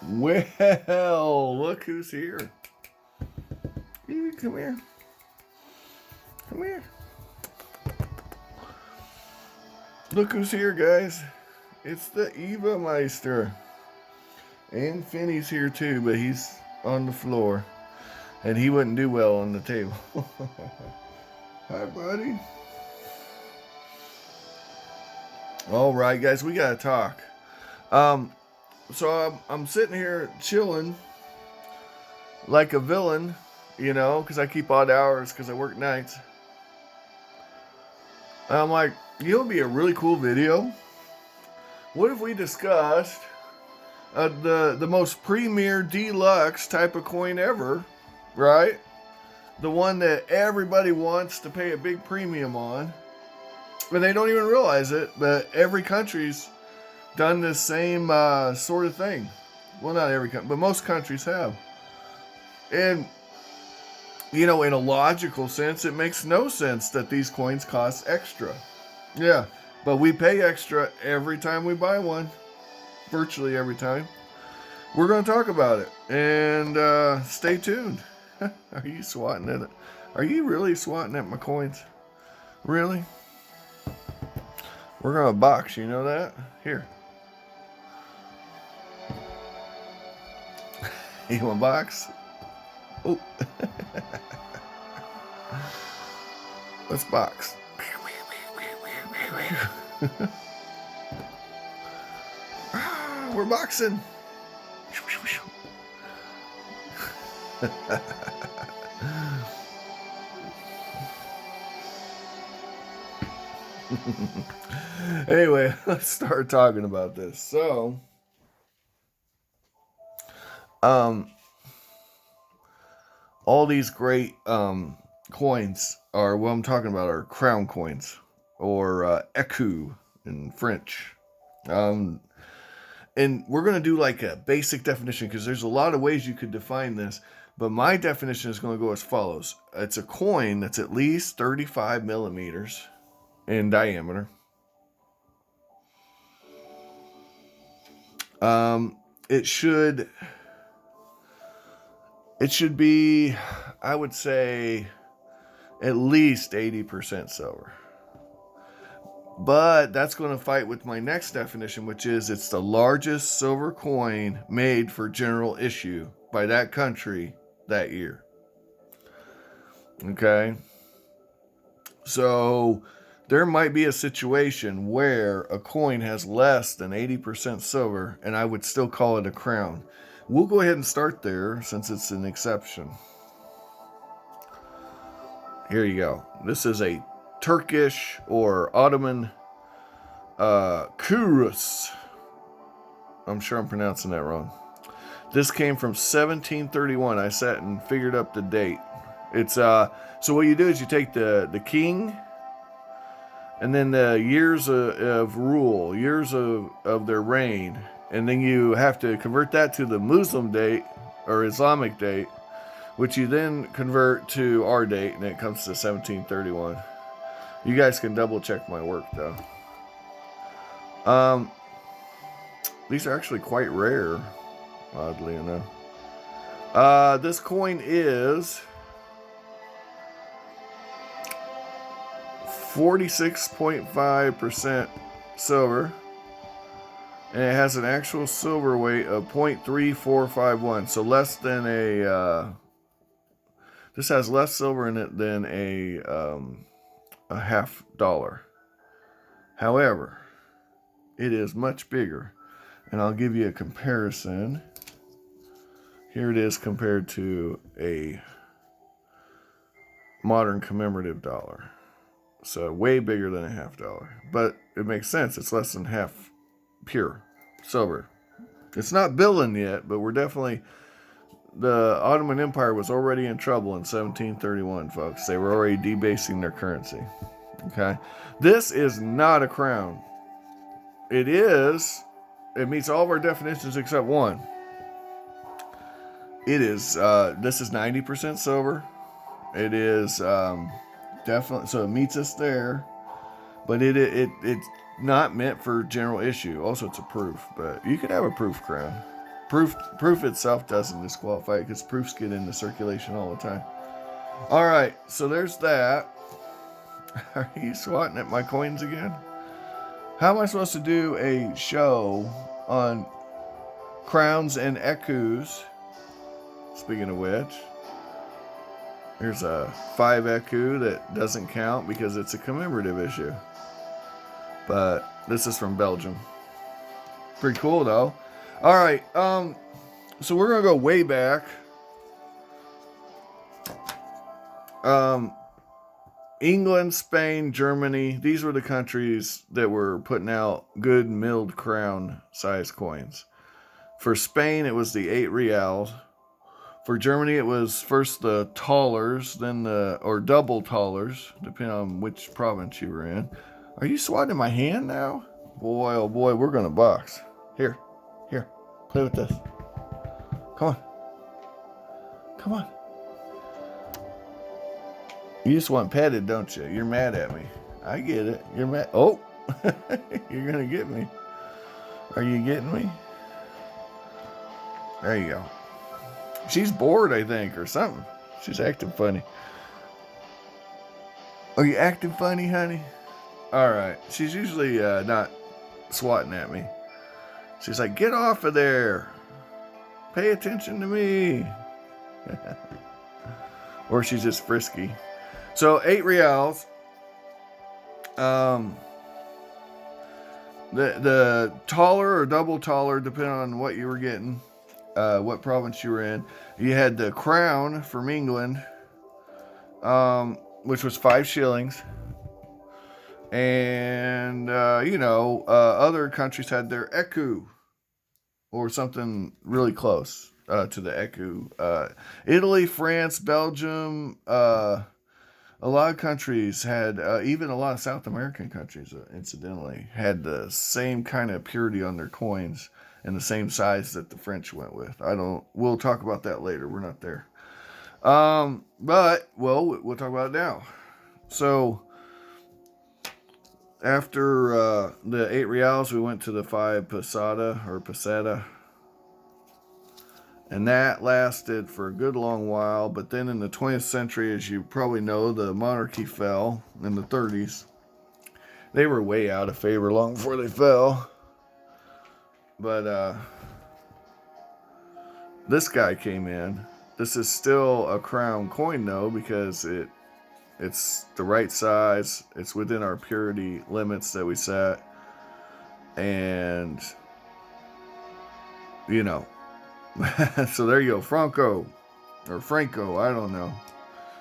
Well, look who's here. Come here. Come here. Look who's here, guys. It's the Eva Meister. And Finney's here too, but he's on the floor. And he wouldn't do well on the table. Hi, buddy. All right, guys, we got to talk. So I'm sitting here chilling like a villain, you know, because I keep odd hours because I work nights. And I'm like, you know, it'd be a really cool video. What if we discussed the most premier deluxe type of coin ever, right? The one that everybody wants to pay a big premium on. And they don't even realize it, but every country's done this same sort of thing. Well, not every country, but most countries have. And, you know, in a logical sense, it makes no sense that these coins cost extra. Yeah, but we pay extra every time we buy one. Virtually every time. We're going to talk about it. And stay tuned. Are you swatting at it? Are you really swatting at my coins? Really? We're going to box, you know that? Here. You want a box? Oh. Let's box. We're boxing. Anyway, let's start talking about this. So, all these great coins are what I'm talking about are crown coins or écus in French. And we're going to do like a basic definition because there's a lot of ways you could define this. But my definition is going to go as follows. It's a coin that's at least 35 millimeters in diameter. It should be, I would say, at least 80% silver. But that's going to fight with my next definition, which is it's the largest silver coin made for general issue by that country that year. Okay? So there might be a situation where a coin has less than 80% silver, and I would still call it a crown. We'll go ahead and start there since it's an exception. Here you go. This is a Turkish or Ottoman Kurus. I'm sure I'm pronouncing that wrong. This came from 1731. I sat and figured up the date. It's so what you do is you take the king and then the years of rule, years of their reign, and then you have to convert that to the Muslim date or Islamic date, which you then convert to our date, and it comes to 1731. You guys can double check my work though. These are actually quite rare, oddly enough. This coin is 46.5% silver, and it has an actual silver weight of 0.3451, so less than this has less silver in it than a $0.50. However, it is much bigger, and I'll give you a comparison. Here it is compared to a modern commemorative dollar. So way bigger than a $0.50. But it makes sense. It's less than half pure silver. It's not billion yet, but we're definitely... The Ottoman Empire was already in trouble in 1731, folks. They were already debasing their currency. Okay? This is not a crown. It is... It meets all of our definitions except one. It is... this is 90% silver. It is... definitely, so it meets us there, but it's not meant for general issue. Also, it's a proof, but you could have a proof crown. Proof itself doesn't disqualify it because proofs get into circulation all the time. All right, so there's that. Are you swatting at my coins again? How am I supposed to do a show on crowns and ecus? Speaking of which, here's a 5 ecu that doesn't count because it's a commemorative issue. But this is from Belgium. Pretty cool though. All right, so we're gonna go way back. England, Spain, Germany, these were the countries that were putting out good milled crown size coins. For Spain, it was the 8 reals. For Germany, it was first the thalers, then or double thalers, depending on which province you were in. Are you swatting my hand now? Boy, oh boy, we're gonna box. Here, play with this. Come on. You just want petted, don't you? You're mad at me. I get it. You're mad. Oh, you're gonna get me. Are you getting me? There you go. She's bored, I think, or something. She's acting funny. Are you acting funny, honey? All right. She's usually not swatting at me. She's like, get off of there. Pay attention to me. Or she's just frisky. So 8 reals. The taller or double taller, depending on what you were getting, what province you were in. You had the crown from England, which was 5 shillings. And, other countries had their ecu, or something really close to the ecu. Italy, France, Belgium, a lot of countries had, even a lot of South American countries, incidentally, had the same kind of purity on their coins and the same size that the French went with. We'll talk about that later. We're not there. We'll talk about it now. So, after the 8 reals, we went to the 5 peseta. And that lasted for a good long while. But then in the 20th century, as you probably know, the monarchy fell in the 30s. They were way out of favor long before they fell. But this guy came in. This is still a crown coin, though, because it's the right size. It's within our purity limits that we set. And, so there you go, Franco, I don't know,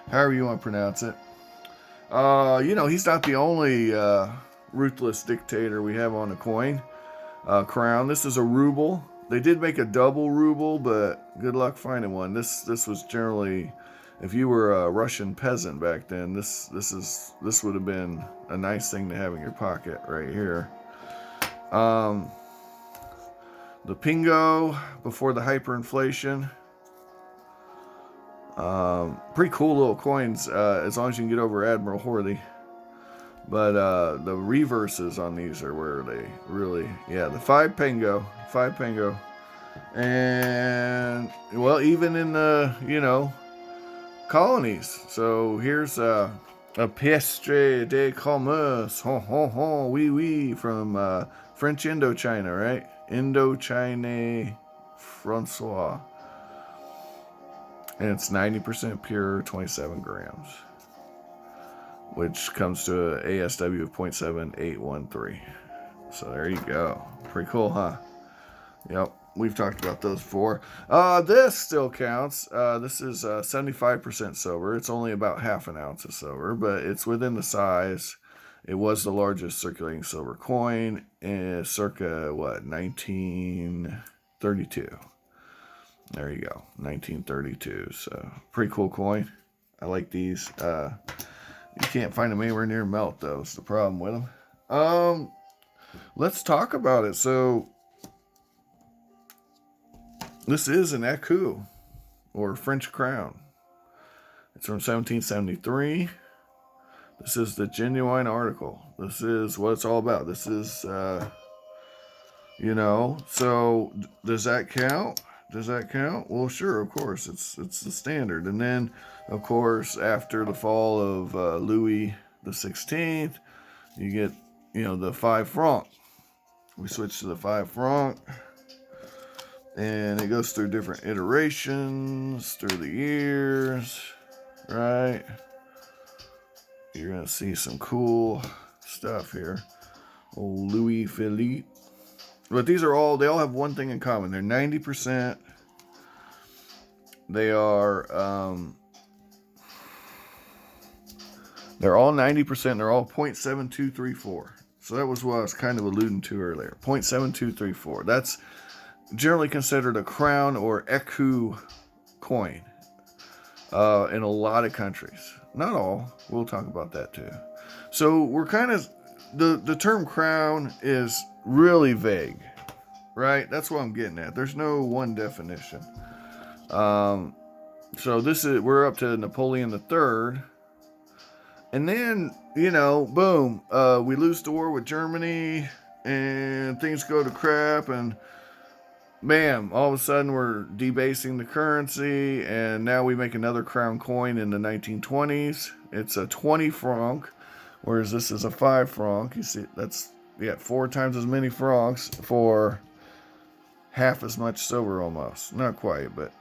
however you want to pronounce it. He's not the only ruthless dictator we have on a coin, crown. This is a ruble. They did make a double ruble, but good luck finding one. This was generally, if you were a Russian peasant back then, this would have been a nice thing to have in your pocket right here. The Pingo before the hyperinflation. Pretty cool little coins, as long as you can get over Admiral Horthy. But the reverses on these are where they really, the 5 Pingo. And, well, even in the, colonies. So here's a pièce de commerce, oui, oui, from French Indochina, right? Indochine Francois. And it's 90% pure, 27 grams. Which comes to an ASW of 0.7813. So there you go. Pretty cool, huh? Yep, we've talked about those before. This still counts. This is 75% silver. It's only about half an ounce of silver, but it's within the size. It was the largest circulating silver coin in circa, 1932. There you go, 1932. So, pretty cool coin. I like these. You can't find them anywhere near melt, though. It's the problem with them. Let's talk about it. So, this is an écu, or French crown. It's from 1773. This is the genuine article. This is what it's all about. This is You know, so does that count? Does that count? Well, sure, of course, it's the standard. And then, of course, after the fall of Louis the 16th, you get, the 5 franc. We switch to the 5 franc, and it goes through different iterations through the years, right? You're gonna see some cool stuff here. Old Louis Philippe. But they all have one thing in common. They're 90%. They're all 90%. They're all 0.7234. So that was what I was kind of alluding to earlier. 0.7234. That's generally considered a crown or écu coin in a lot of countries. Not all. We'll talk about that too. So we're kind of, the term crown is really vague, right? That's what I'm getting at. There's no one definition. So we're up to Napoleon III. And then, boom, we lose the war with Germany and things go to crap, and bam, all of a sudden we're debasing the currency, and now we make another crown coin in the 1920s. It's a 20 franc, whereas this is a 5 franc. You see, that's 4 times as many francs for half as much silver almost. Not quite, but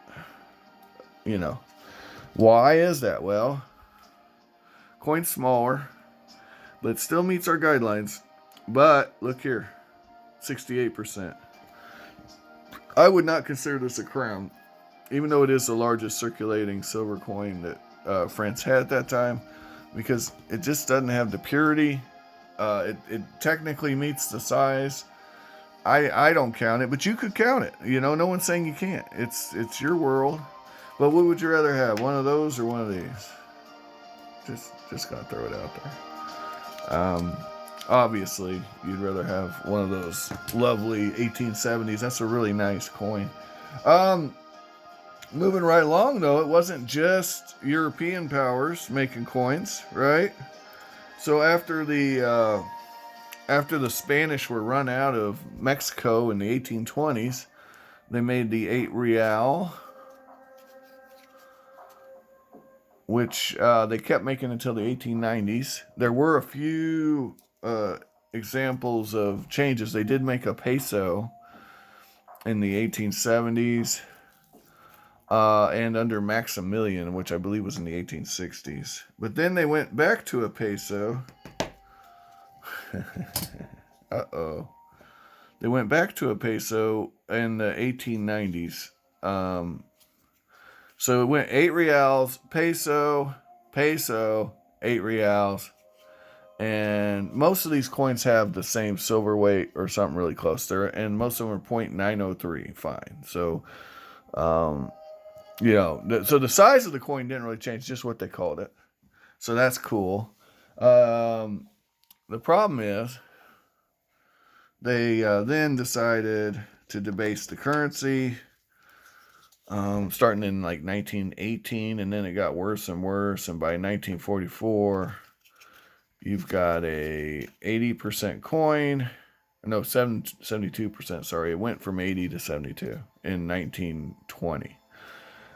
why is that? Well, coin's smaller, but it still meets our guidelines. But look here, 68%. I would not consider this a crown, even though it is the largest circulating silver coin that France had at that time, because it just doesn't have the purity. It technically meets the size. I don't count it, but you could count it. No one's saying you can't. It's your world. But what would you rather have, one of those or one of these? Just gotta throw it out there. Obviously, you'd rather have one of those lovely 1870s. That's a really nice coin. Moving right along, though, it wasn't just European powers making coins, right? So after the Spanish were run out of Mexico in the 1820s, they made the 8 real, which they kept making until the 1890s. There were a few examples of changes. They did make a peso in the 1870s and under Maximilian, which I believe was in the 1860s. But then they went back to a peso. Uh-oh. They went back to a peso in the 1890s. So it went 8 reals, peso, 8 reals. And most of these coins have the same silver weight or something really close there. And most of them are 0.903. Fine. So, so the size of the coin didn't really change, just what they called it. So that's cool. The problem is they then decided to debase the currency. Starting in like 1918, and then it got worse and worse, and by 1944 you've got a 80% coin, no, 72%, sorry, it went from 80 to 72 in 1920.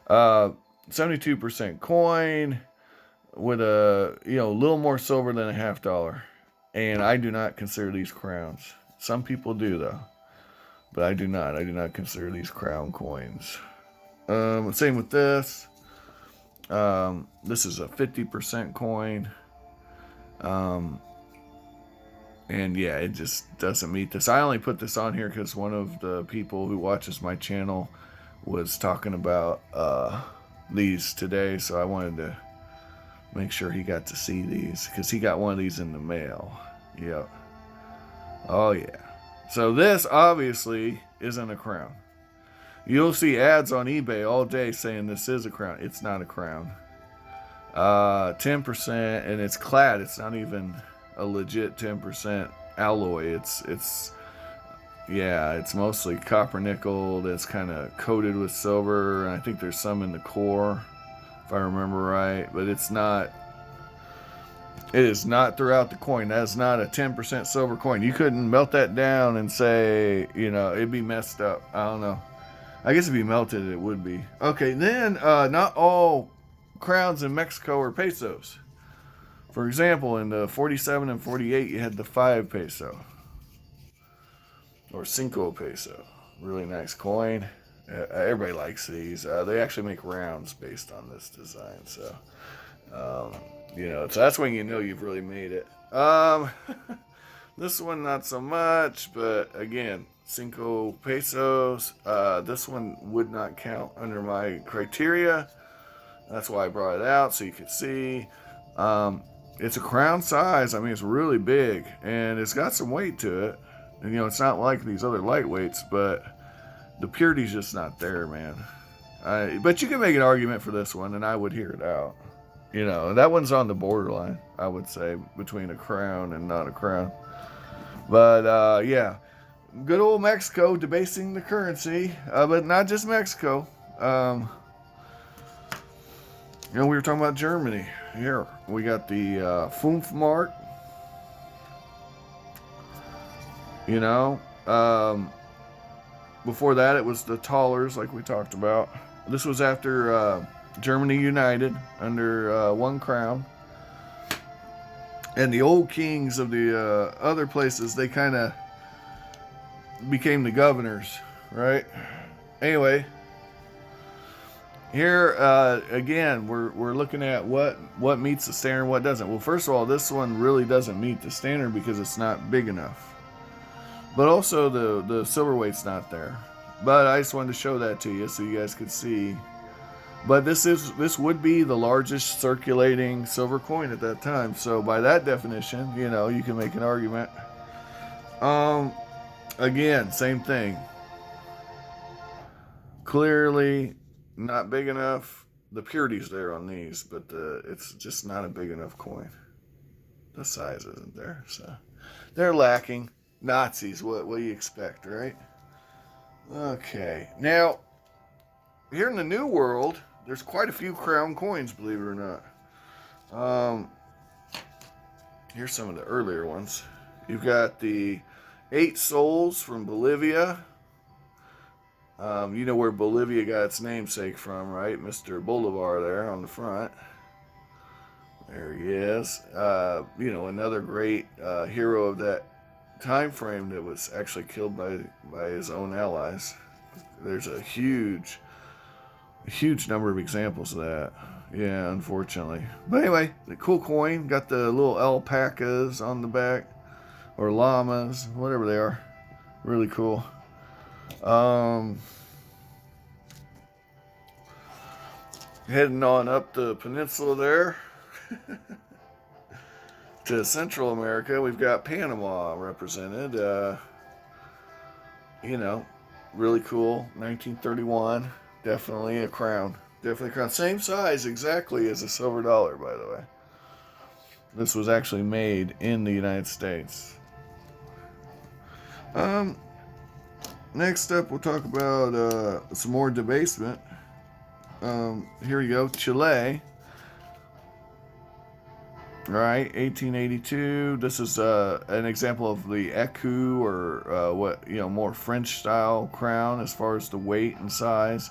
72% coin with a little more silver than a $50, and I do not consider these crowns. Some people do though, but I do not consider these crown coins. Same with this. This is a 50% coin. And yeah, it just doesn't meet this. I only put this on here because one of the people who watches my channel was talking about these today, so I wanted to make sure he got to see these because he got one of these in the mail. Yep. Oh yeah. So this obviously isn't a crown. You'll see ads on eBay all day saying this is a crown. It's not a crown. 10%, and it's clad. It's not even a legit 10% alloy. It's mostly copper nickel that's kind of coated with silver, and I think there's some in the core, if I remember right. But it's not It is not throughout the coin. That is not a 10% silver coin. You couldn't melt that down and say, it'd be messed up. I don't know. I guess if you melted it, it would be. Okay, then not all crowns in Mexico are pesos. For example, in the 47 and 48, you had the 5 peso. Or 5 peso. Really nice coin. Everybody likes these. They actually make rounds based on this design. So, so that's when you know you've really made it. This one not so much, but again, 5 pesos. This one would not count under my criteria. That's why I brought it out so you could see. It's a crown size. I mean, it's really big, and it's got some weight to it. And, it's not like these other lightweights, but the purity's just not there, man. But you can make an argument for this one, and I would hear it out. That one's on the borderline, I would say, between a crown and not a crown. But, yeah, good old Mexico debasing the currency, but not just Mexico. We were talking about Germany. Here, we got the 5 mark. Before that, it was the thalers, like we talked about. This was after Germany united under 1 crown. And the old kings of the other places, they kind of became the governors, right? Anyway, here again, we're looking at what meets the standard and what doesn't. Well, first of all, this one really doesn't meet the standard because it's not big enough. But also the silver weight's not there. But I just wanted to show that to you so you guys could see. But this would be the largest circulating silver coin at that time. So by that definition, you can make an argument. Again, same thing. Clearly not big enough. The purity's there on these, but it's just not a big enough coin. The size isn't there, so they're lacking. Nazis, what do you expect, right? Okay, now here in the New World, there's quite a few crown coins, believe it or not. Here's some of the earlier ones. You've got the 8 sols from Bolivia. You know where Bolivia got its namesake from, right? Mr. Bolivar there on the front. There he is. Another great hero of that time frame that was actually killed by his own allies. There's a huge number of examples of that. Yeah, unfortunately. But anyway, the cool coin. Got the little alpacas on the back. Or llamas, whatever they are. Really cool. Heading on up the peninsula there. To Central America, we've got Panama represented. Really cool. 1931. Definitely a crown. Definitely a crown. Same size exactly as a silver dollar, by the way. This was actually made in the United States. Next up, we'll talk about some more debasement. Here you go. Chile. Right, 1882. This is an example of the écu, or more French style crown as far as the weight and size.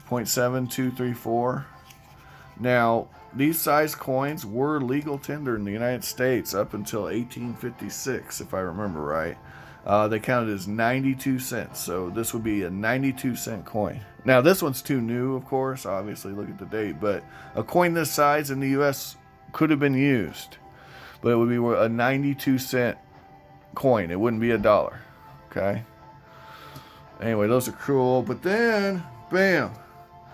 0.7234. Now, these size coins were legal tender in the United States up until 1856, if I remember right. They counted as 92 cents, so this would be a 92-cent coin. Now, this one's too new, of course. Obviously, look at the date, but a coin this size in the U.S. could have been used, but it would be a 92-cent coin. It wouldn't be $1. Okay. Anyway, those are cool. But then, bam,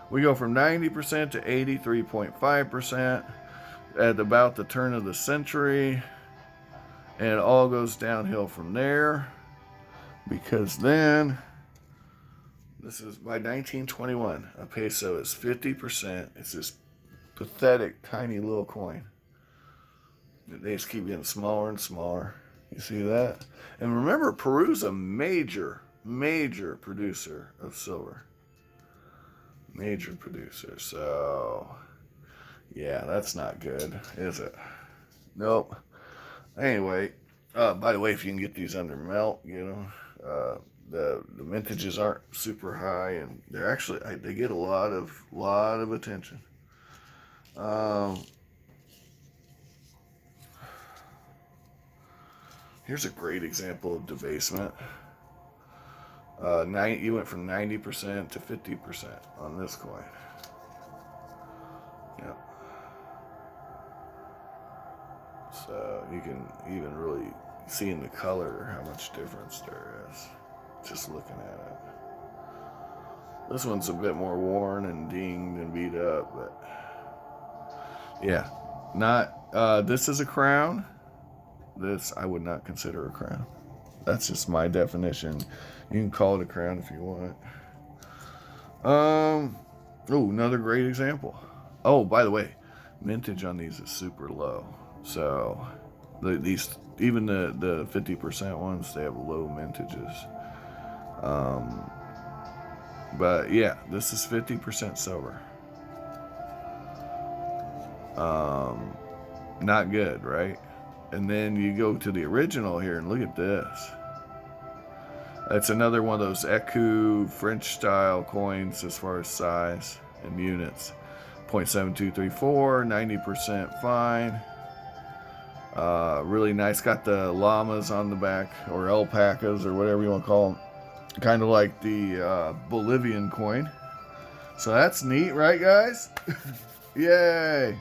we go from 90% to 83.5% at about the turn of the century, and it all goes downhill from there, because then this is by 1921, a peso is 50%. It's this pathetic, tiny little coin. They just keep getting smaller and smaller. You see that? And remember, Peru's a major producer of silver. Major producer. So, yeah, that's not good, is it? Nope. Anyway, by the way, if you can get these under melt, the mintages aren't super high, and they're actually they get a lot of attention. Here's a great example of debasement. You went from 90% to 50% on this coin. Yeah. So you can even really see in the color how much difference there is just looking at it. This one's a bit more worn and dinged and beat up, but yeah, not. This is a crown. This I would not consider a crown. That's just my definition. You can call it a crown if you want. Oh, another great example. Oh, by the way, mintage on these is super low. So these even the 50% ones, they have low mintages. But yeah, this is 50% silver. Not good, right? And then you go to the original here and look at this. It's another one of those Ecu French style coins as far as size and units. 0.7234, 90% fine. Really nice. Got the llamas on the back, or alpacas, or whatever you want to call them. Kind of like the Bolivian coin. So that's neat, right, guys? Yay!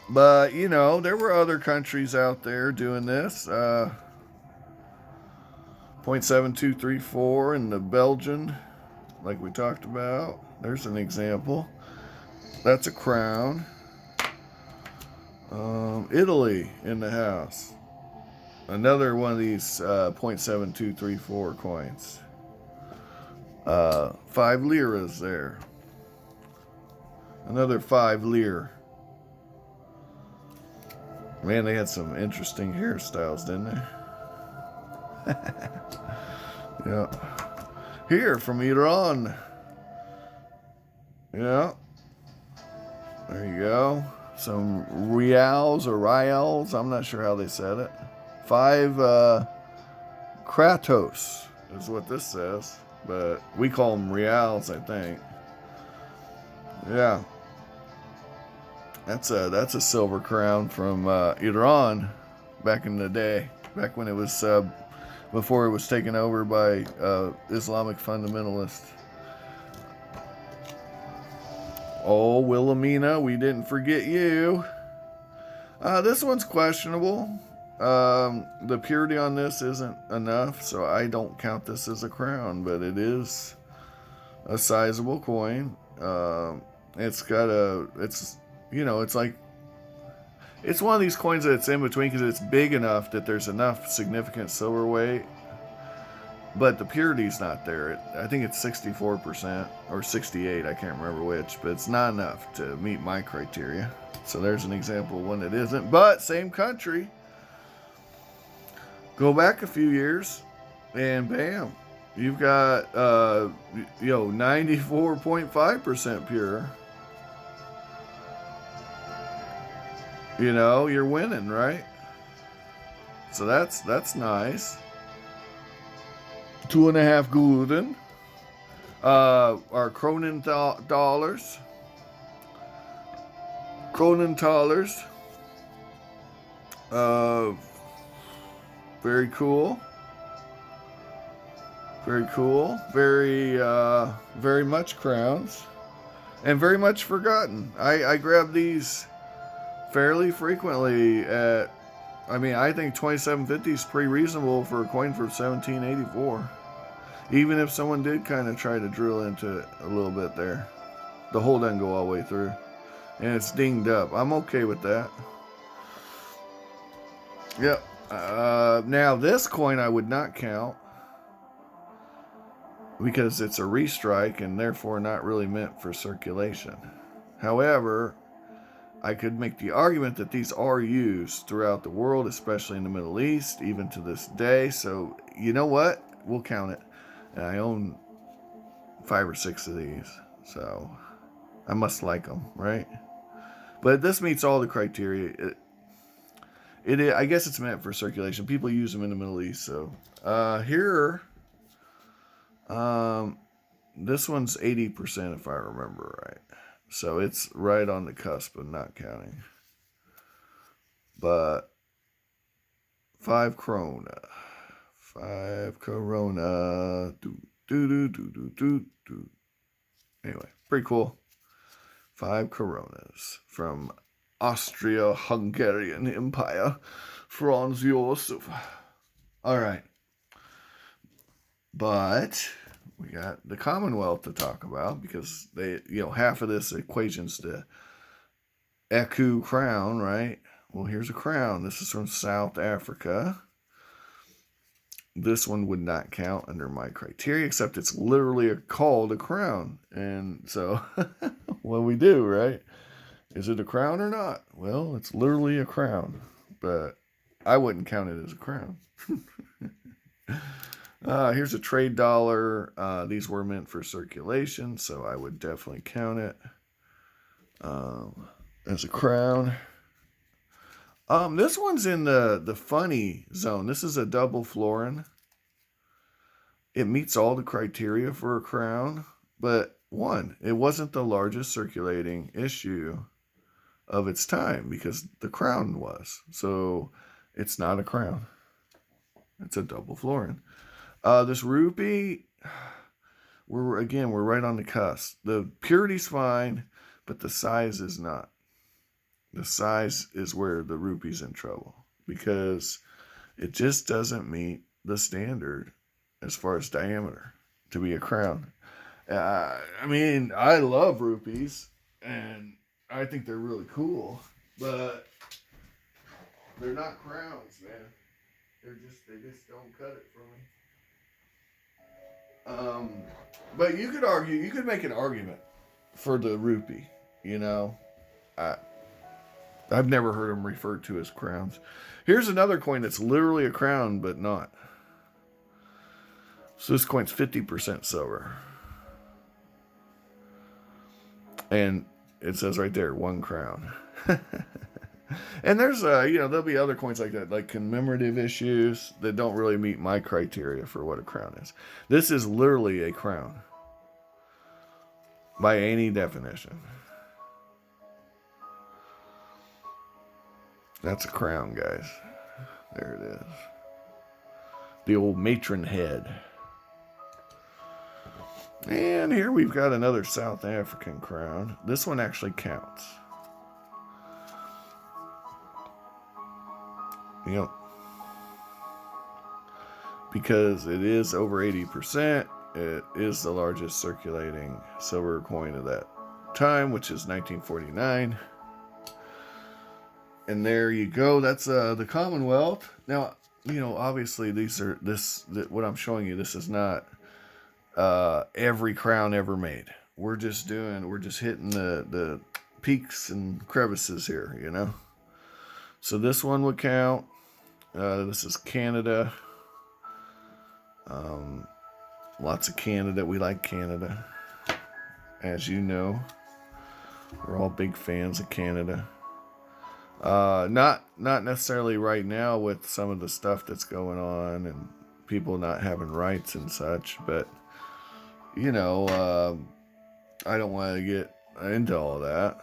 But, there were other countries out there doing this. 0.7234 in the Belgian, like we talked about. There's an example. That's a crown. Italy in the house. Another one of these 0.7234 coins. 5 liras there. Another 5 lire. Man, they had some interesting hairstyles, didn't they? Yeah. Here from Iran. Yeah. There you go. Some reals or rials. I'm not sure how they said it. 5 Kratos is what this says. But we call them reals, I think. Yeah. That's a silver crown from Iran back in the day. Back when it was before it was taken over by Islamic fundamentalists. Oh, Wilhelmina, we didn't forget you. This one's questionable. The purity on this isn't enough, so I don't count this as a crown, but it is a sizable coin. It's like, it's one of these coins that's in between because it's big enough that there's enough significant silver weight, but the purity's not there. I think it's 64% or 68, I can't remember which, but it's not enough to meet my criteria. So there's an example of one that isn't, but same country. Go back a few years, and bam, you've got 94.5% pure. You're winning, right? So that's nice. 2.5 gulden. Our Kronen dollars. Very cool. Very cool. Very much crowns. And very much forgotten. I grab these fairly frequently I think 2750 is pretty reasonable for a coin for 1784. Even if someone did kind of try to drill into it a little bit there. The hole doesn't go all the way through. And it's dinged up. I'm okay with that. Yep. Now this coin I would not count because it's a restrike and therefore not really meant for circulation. However, I could make the argument that these are used throughout the world, especially in the Middle East, even to this day. So, you know what? We'll count it. And I own 5 or 6 of these. So, I must like them, right? But this meets all the criteria. I guess it's meant for circulation. People use them in the Middle East. So here, this one's 80% if I remember right. So it's right on the cusp of not counting. But 5 krona. 5 krona. Anyway, pretty cool. 5 coronas from Austria-Hungarian Empire. Franz Josef. All right. But we got the Commonwealth to talk about because they, half of this equation's to Ecu crown, right? Well, here's a crown. This is from South Africa. This one would not count under my criteria, except it's literally called a crown. And so, what we do, right? Is it a crown or not? Well, it's literally a crown, but I wouldn't count it as a crown. Here's a trade dollar. These were meant for circulation, so I would definitely count it as a crown. This one's in the funny zone. This is a double florin. It meets all the criteria for a crown, but it wasn't the largest circulating issue of its time because the crown was. So it's not a crown. It's a double florin. This rupee, we're right on the cusp. The purity's fine, but the size is not. The size is where the rupee's in trouble because it just doesn't meet the standard as far as diameter to be a crown. I mean, I love rupees and I think they're really cool, but they're not crowns, man. They just don't cut it for me. But you could make an argument for the rupee, I've never heard them referred to as crowns. Here's another coin that's literally a crown, but not. So this coin's 50% silver. And it says right there, 1 crown. And there's, there'll be other coins like that, like commemorative issues that don't really meet my criteria for what a crown is. This is literally a crown. By any definition. That's a crown, guys. There it is. The old matron head. And here we've got another South African crown. This one actually counts. Because it is over 80%. It is the largest circulating silver coin of that time, which is 1949. And there you go. That's the Commonwealth. Now, obviously what I'm showing you, this is not every crown ever made. We're just hitting the peaks and crevices here, So this one would count. This is Canada. Lots of Canada. We like Canada. As you know, we're all big fans of Canada. Not necessarily right now with some of the stuff that's going on and people not having rights and such, but I don't want to get into all that.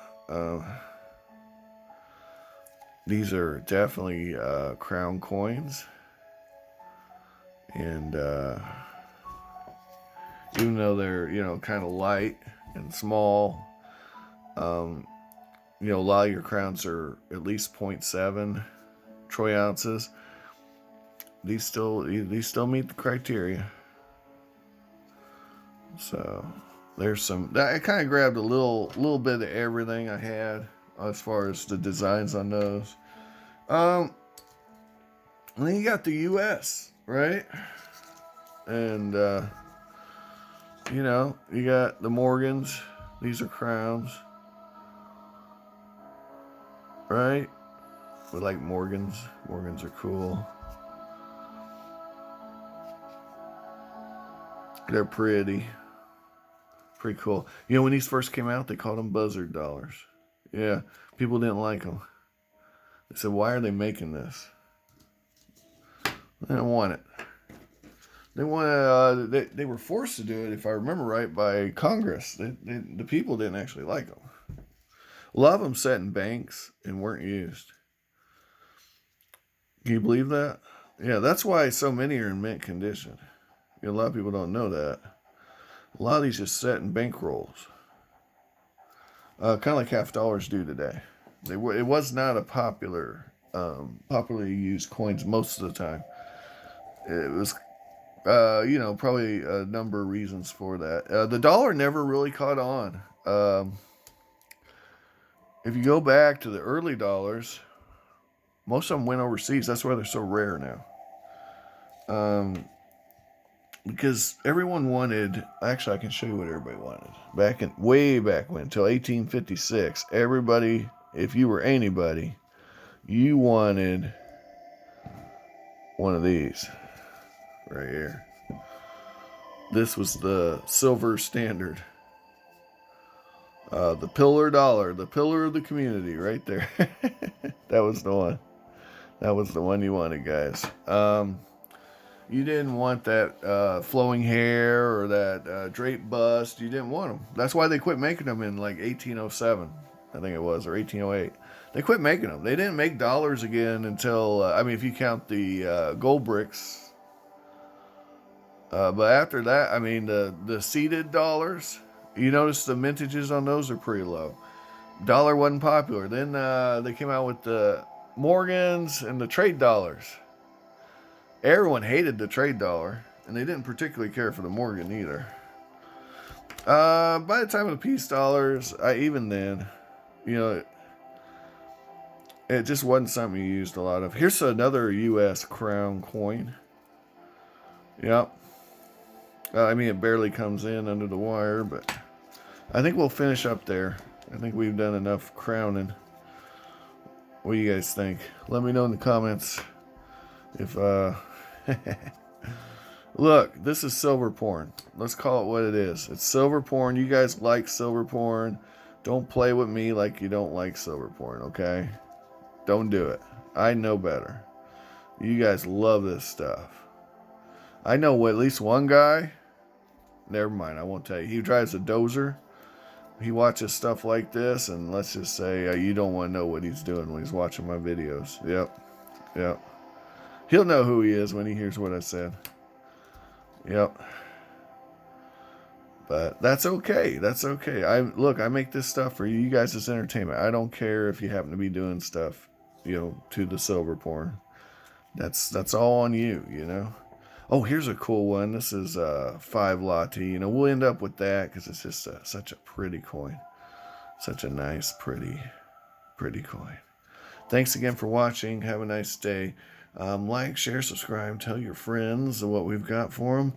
These are definitely crown coins, and even though they're kind of light and small, a lot of your crowns are at least 0.7 troy ounces. These still meet the criteria. So there's I kind of grabbed a little bit of everything I had as far as the designs on those. And then you got the U.S., right? And you got the Morgans. These are crowns. Right? We like Morgans. Morgans are cool. They're pretty cool. When these first came out, they called them buzzard dollars. Yeah, people didn't like them. They said, why are they making this? They don't want it. They want they were forced to do it, if I remember right, by Congress. The people didn't actually like them. A lot of them sat in banks and weren't used. Can you believe that? Yeah, that's why so many are in mint condition. A lot of people don't know that. A lot of these just sat in bank rolls. Kind of like $half do today. It was not a popularly used coins most of the time. It was, probably a number of reasons for that. The dollar never really caught on. If you go back to the early dollars, most of them went overseas. That's why they're so rare now. Because everyone wanted, actually I can show you what everybody wanted. Way back when, until 1856, everybody, if you were anybody, you wanted one of these right here. This was the silver standard. The pillar dollar, the pillar of the community right there. That was the one. That was the one you wanted, guys. You didn't want that flowing hair or that drape bust. You didn't want them. That's why they quit making them in like 1807, I think it was, or 1808. They quit making them. They didn't make dollars again until, if you count the gold bricks. But after that, the seeded dollars, you notice the mintages on those are pretty low. Dollar wasn't popular. Then they came out with the Morgans and the trade dollars. Everyone hated the trade dollar, and they didn't particularly care for the Morgan either. By the time of the peace dollars, even then, it just wasn't something you used a lot of. Here's another U.S. crown coin. Yep. It barely comes in under the wire, but I think we'll finish up there. I think we've done enough crowning. What do you guys think? Let me know in the comments if, Look, this is silver porn. Let's call it what it is. It's silver porn. You guys like silver porn. Don't play with me like you don't like silver porn, okay? Don't do it. I know better. You guys love this stuff. I know at least one guy. Never mind, I won't tell you. He drives a dozer. He watches stuff like this, and let's just say you don't want to know what he's doing when he's watching my videos. Yep. He'll know who he is when he hears what I said. Yep. But that's okay. That's okay. I make this stuff for you guys as entertainment. I don't care if you happen to be doing stuff, to the silver porn. That's all on you, Oh, here's a cool one. This is 5 Latte. We'll end up with that because it's just such a pretty coin. Such a nice, pretty coin. Thanks again for watching. Have a nice day. Like, share, subscribe, tell your friends what we've got for them.